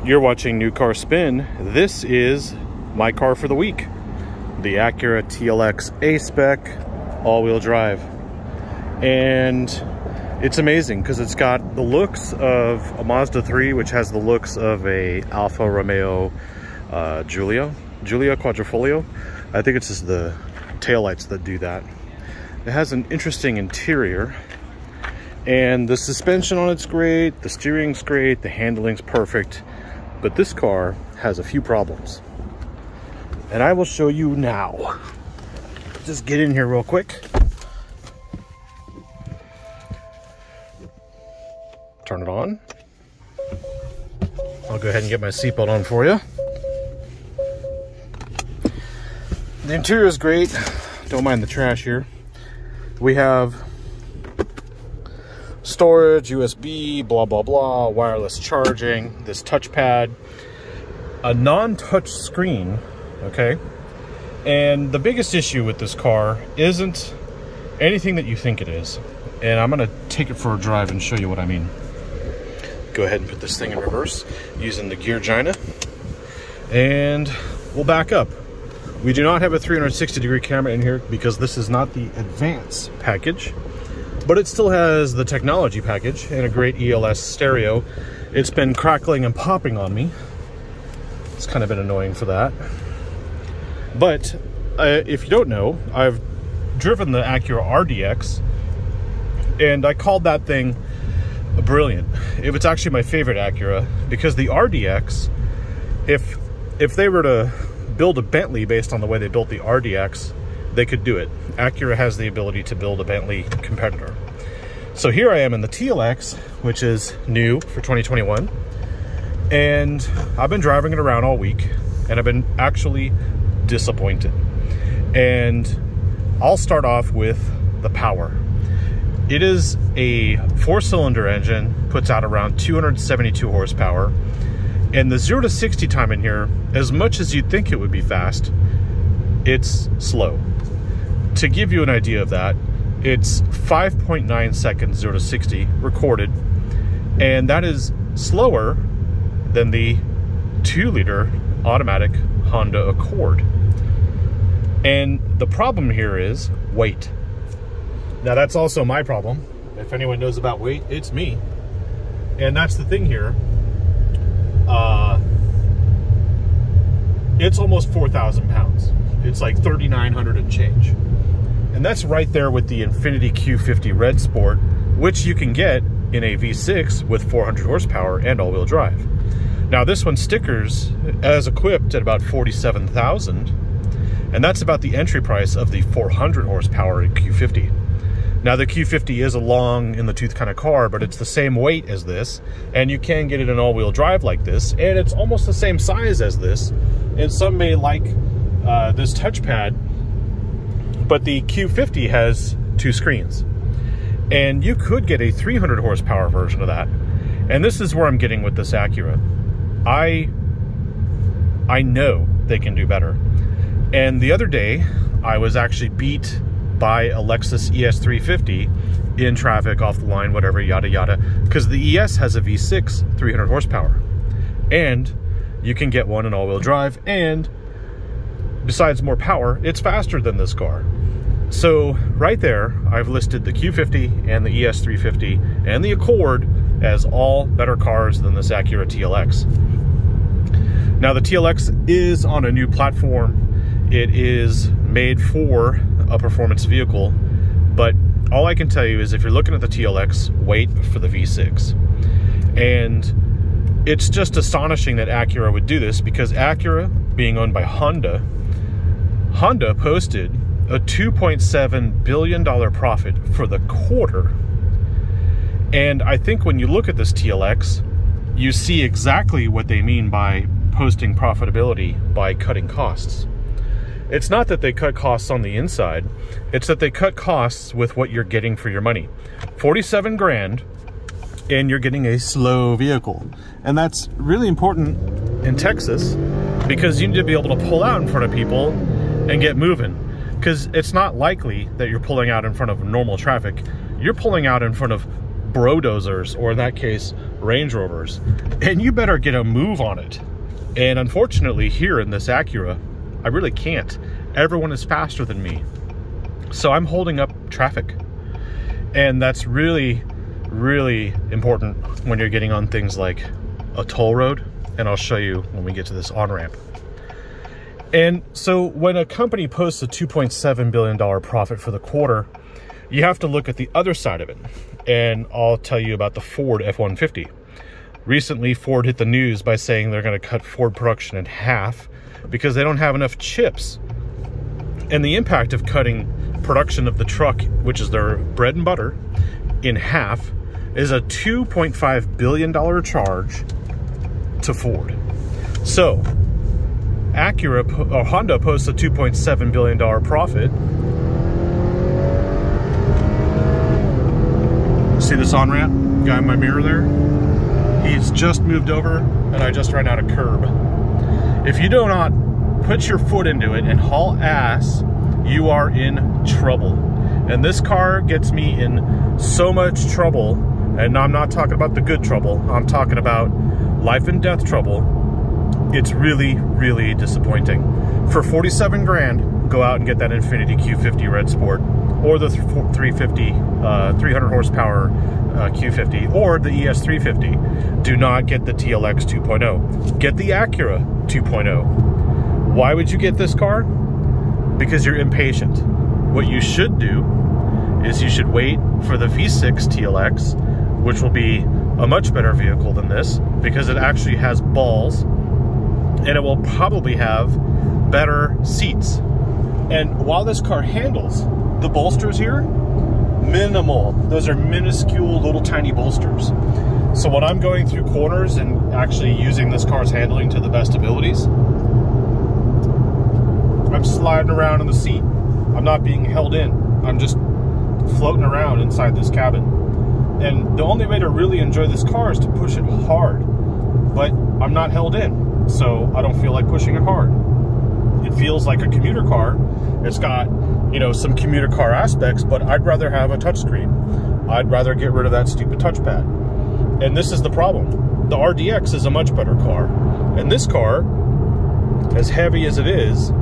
You're watching New Car Spin. This is my car for the week, the Acura TLX Aspec all-wheel drive. And it's amazing because it's got the looks of a Mazda 3, which has the looks of a Alfa Romeo Giulia Quadrifoglio. I think it's just the taillights that do that. It has an interesting interior, and the suspension on it's great, the steering's great, the handling's perfect. But this car has a few problems, and I will show you now. Just get in here real quick. Turn it on. I'll go ahead and get my seatbelt on for you. The interior is great. Don't mind the trash here. We have storage, USB, blah, blah, blah, wireless charging, this touchpad, a non-touch screen, okay? And the biggest issue with this car isn't anything that you think it is. And I'm gonna take it for a drive and show you what I mean. Go ahead and put this thing in reverse using the gear gina. And we'll back up. We do not have a 360-degree camera in here because this is not the advanced package. But it still has the technology package and a great ELS stereo. It's been crackling and popping on me. It's kind of been annoying for that. But if you don't know, I've driven the Acura RDX, and I called that thing brilliant. It's actually my favorite Acura, because the RDX, if they were to build a Bentley based on the way they built the RDX, they could do it. Acura has the ability to build a Bentley competitor. So here I am in the TLX, which is new for 2021. And I've been driving it around all week, and I've been actually disappointed. And I'll start off with the power. It is a 4-cylinder engine, puts out around 272 horsepower. And the 0 to 60 time in here, as much as you'd think it would be fast, it's slow. To give you an idea of that, it's 5.9 seconds 0 to 60 recorded, and that is slower than the 2-liter automatic Honda Accord. And the problem here is weight. Now that's also my problem. If anyone knows about weight, it's me. And that's the thing here. It's almost 4,000 pounds. It's like 3,900 and change. And that's right there with the Infiniti Q50 Red Sport, which you can get in a V6 with 400 horsepower and all-wheel drive. Now this one stickers as equipped at about 47,000, and that's about the entry price of the 400 horsepower Q50. Now the Q50 is a long in the tooth kind of car, but it's the same weight as this, and you can get it in all-wheel drive like this, and it's almost the same size as this. And some may like this touchpad, but the Q50 has 2 screens, and you could get a 300 horsepower version of that. And this is where I'm getting with this Acura. I know they can do better. And the other day I was actually beat by a Lexus ES350 in traffic, off the line, whatever, yada yada, because the ES has a V6 300 horsepower, and you can get one in all-wheel drive, and besides more power, it's faster than this car. So right there, I've listed the Q50 and the ES350 and the Accord as all better cars than this Acura TLX. Now the TLX is on a new platform. It is made for a performance vehicle, but all I can tell you is if you're looking at the TLX, wait for the V6. And it's just astonishing that Acura would do this, because Acura, being owned by Honda posted a $2.7 billion profit for the quarter. And I think when you look at this TLX, you see exactly what they mean by posting profitability by cutting costs. It's not that they cut costs on the inside, it's that they cut costs with what you're getting for your money. 47 grand, and you're getting a slow vehicle. And that's really important in Texas, because you need to be able to pull out in front of people and get moving. Because it's not likely that you're pulling out in front of normal traffic. You're pulling out in front of bulldozers, or in that case, Range Rovers, and you better get a move on it. And unfortunately, here in this Acura, I really can't. Everyone is faster than me. So I'm holding up traffic. And that's really, really important when you're getting on things like a toll road. And I'll show you when we get to this on-ramp. And so when a company posts a $2.7 billion profit for the quarter, you have to look at the other side of it. And I'll tell you about the Ford F-150. Recently, Ford hit the news by saying they're going to cut Ford production in half because they don't have enough chips. And the impact of cutting production of the truck, which is their bread and butter, in half is a $2.5 billion charge to Ford. So Honda posts a $2.7 billion profit. See this on-ramp guy in my mirror there? He's just moved over and I just ran out of curb. If you do not put your foot into it and haul ass, you are in trouble. And this car gets me in so much trouble, and I'm not talking about the good trouble, I'm talking about life and death trouble. It's really, really disappointing. For 47 grand, go out and get that Infiniti Q50 Red Sport, or the 300 horsepower Q50, or the ES350. Do not get the TLX 2.0. Get the Acura 2.0. Why would you get this car? Because you're impatient. What you should do is you should wait for the V6 TLX, which will be a much better vehicle than this, because it actually has balls, and it will probably have better seats. And while this car handles, the bolsters here, minimal. Those are minuscule little tiny bolsters. So when I'm going through corners and actually using this car's handling to the best abilities, I'm sliding around in the seat. I'm not being held in. I'm just floating around inside this cabin. And the only way to really enjoy this car is to push it hard. But I'm not held in, so I don't feel like pushing it hard. It feels like a commuter car. It's got, you know, some commuter car aspects, but I'd rather have a touchscreen. I'd rather get rid of that stupid touchpad. And this is the problem. The RDX is a much better car. And this car, as heavy as it is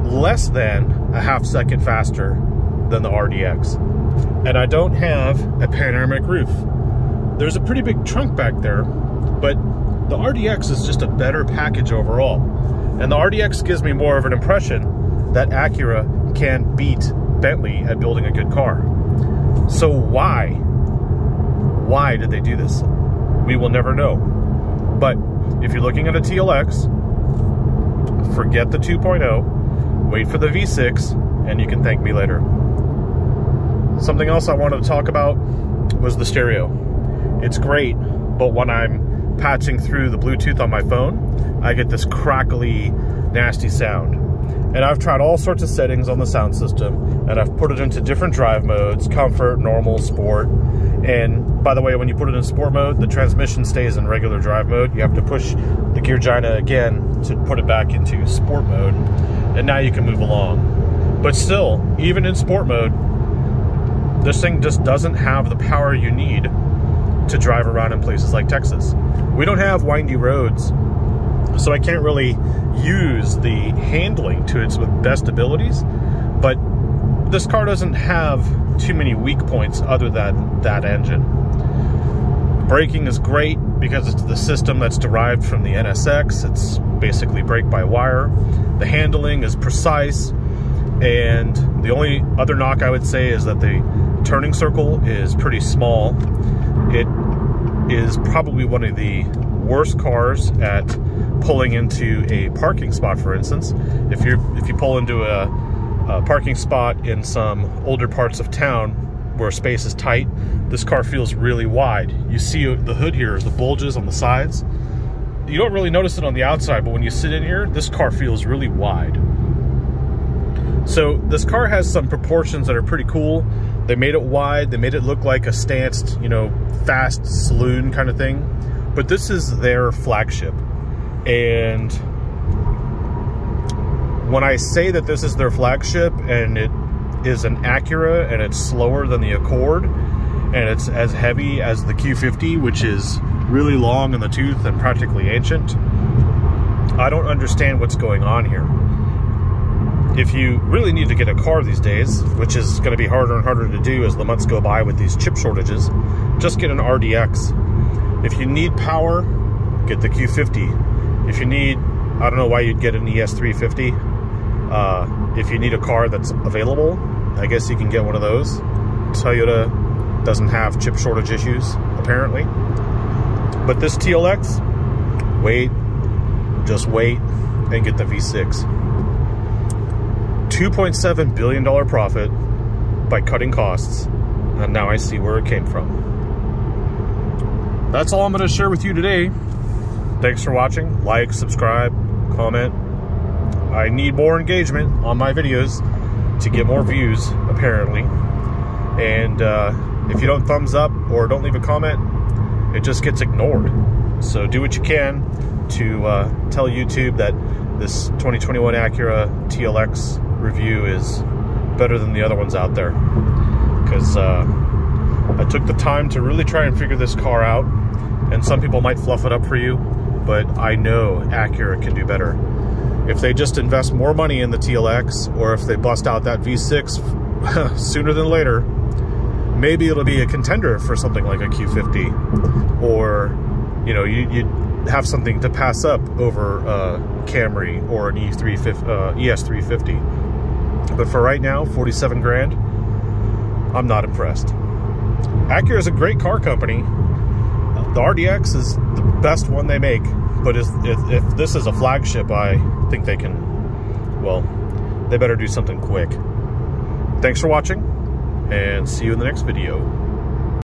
less than a half second faster than the RDX. And I don't have a panoramic roof. There's a pretty big trunk back there, but the RDX is just a better package overall. And the RDX gives me more of an impression that Acura can beat Bentley at building a good car. So why? Why did they do this? We will never know. But if you're looking at a TLX, forget the 2.0, wait for the V6, and you can thank me later. Something else I wanted to talk about was the stereo. It's great, but when I'm patching through the Bluetooth on my phone, I get this crackly, nasty sound. And I've tried all sorts of settings on the sound system, and I've put it into different drive modes: comfort, normal, sport. And by the way, when you put it in sport mode, the transmission stays in regular drive mode. You have to push the gear gina again to put it back into sport mode, and now you can move along. But still, even in sport mode, this thing just doesn't have the power you need to drive around in places like Texas. We don't have windy roads, so I can't really use the handling to its best abilities. But this car doesn't have too many weak points other than that engine. Braking is great because it's the system that's derived from the NSX. It's basically brake-by-wire. The handling is precise, and the only other knock I would say is that the turning circle is pretty small. It is probably one of the worst cars at pulling into a parking spot, for instance. If you pull into a parking spot in some older parts of town where space is tight, this car feels really wide. You see the hood here, the bulges on the sides. You don't really notice it on the outside, but when you sit in here, this car feels really wide. So this car has some proportions that are pretty cool. They made it wide, they made it look like a stanced, you know, fast saloon kind of thing. But this is their flagship. And when I say that this is their flagship and it is an Acura and it's slower than the Accord, and it's as heavy as the Q50, which is really long in the tooth and practically ancient. I don't understand what's going on here. If you really need to get a car these days, which is going to be harder and harder to do as the months go by with these chip shortages, just get an RDX. If you need power, get the Q50. If you need, I don't know why you'd get an ES350. If you need a car that's available, I guess you can get one of those. Toyota doesn't have chip shortage issues, apparently. But this TLX, wait, just wait and get the V6. $2.7 billion profit by cutting costs, and now I see where it came from. That's all I'm going to share with you today. Thanks for watching. Like, subscribe, comment. I need more engagement on my videos to get more views, apparently. And if you don't thumbs up or don't leave a comment, it just gets ignored. So do what you can to tell YouTube that this 2021 Acura TLX review is better than the other ones out there. Because I took the time to really try and figure this car out, and some people might fluff it up for you, but I know Acura can do better. If they just invest more money in the TLX, or if they bust out that V6 sooner than later, maybe it'll be a contender for something like a Q50, or you know, you'd have something to pass up over Camry or an ES350. But for right now, 47 grand, I'm not impressed. Acura is a great car company. The RDX is the best one they make, but if this is a flagship, I think they can, well, they better do something quick. Thanks for watching, and see you in the next video.